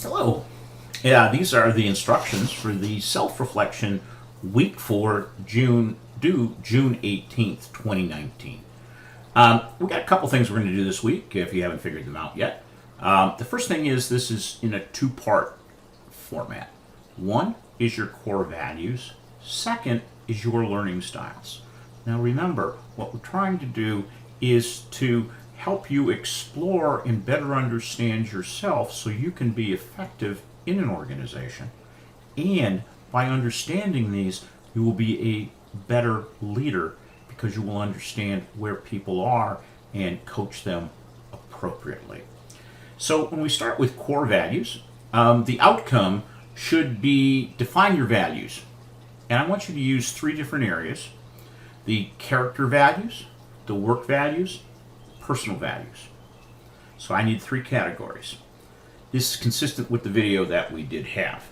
Hello. Yeah, these are the instructions for the self-reflection week for June, due June 18th, 2019. We've got a couple things we're going to do this week if you haven't figured them out yet. The first thing is this is in a two-part format. One is your core values. Second is your learning styles. Now remember, what we're trying to do is to help you explore and better understand yourself so you can be effective in an organization. And by understanding these, you will be a better leader because you will understand where people are and coach them appropriately. So when we start with core values, the outcome should be define your values. And I want you to use three different areas: the character values, the work values, personal values. So I need three categories. This is consistent with the video that we did have.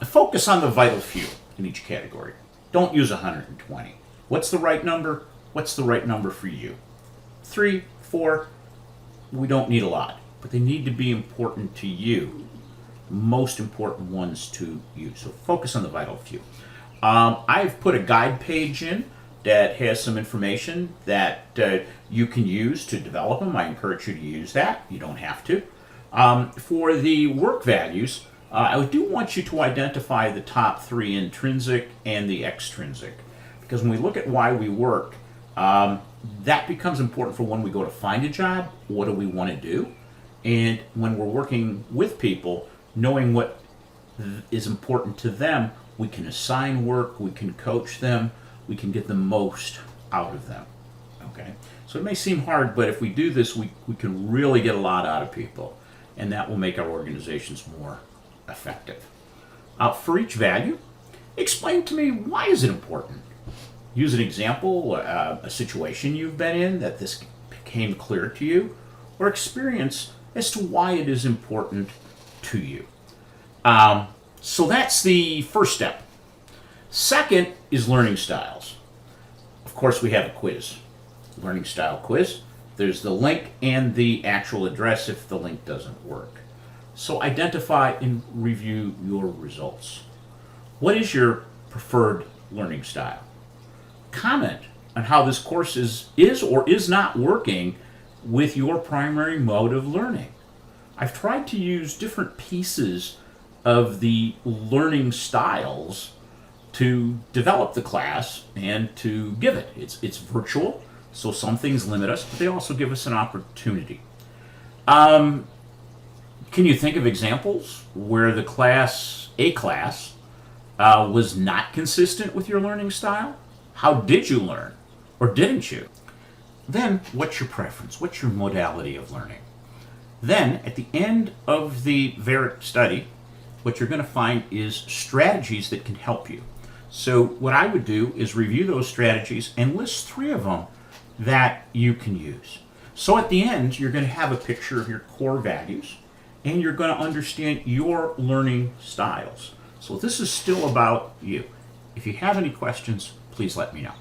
Focus on the vital few in each category. Don't use 120. What's the right number? What's the right number for you? 3, 4, we don't need a lot, but they need to be important to you. Most important ones to you. So focus on the vital few. I've put a guide page in that has some information that you can use to develop them. I encourage you to use that. You don't have to. For the work values, I do want you to identify the top three: intrinsic and the extrinsic. Because when we look at why we work, that becomes important for when we go to find a job. What do we want to do? And when we're working with people, knowing what is important to them, we can assign work, we can coach them, we can get the most out of them. Okay? So it may seem hard, but if we do this, we can really get a lot out of people, and that will make our organizations more effective. For each value, explain to me, why is it important? Use an example, a situation you've been in that this became clear to you, or experience as to why it is important to you. So that's the first step. Second is learning styles. Of course, we have a quiz, learning style quiz. There's the link and the actual address if the link doesn't work. So identify and review your results. What is your preferred learning style? Comment on how this course is or is not working with your primary mode of learning. I've tried to use different pieces of the learning styles to develop the class and to give it. It's virtual, so some things limit us, but they also give us an opportunity. Can you think of examples where the class was not consistent with your learning style? How did you learn, or didn't you? Then, what's your preference? What's your modality of learning? Then, at the end of the VERIT study, what you're going to find is strategies that can help you. So what I would do is review those strategies and list 3 of them that you can use. So at the end, you're going to have a picture of your core values, and you're going to understand your learning styles. So this is still about you. If you have any questions, please let me know.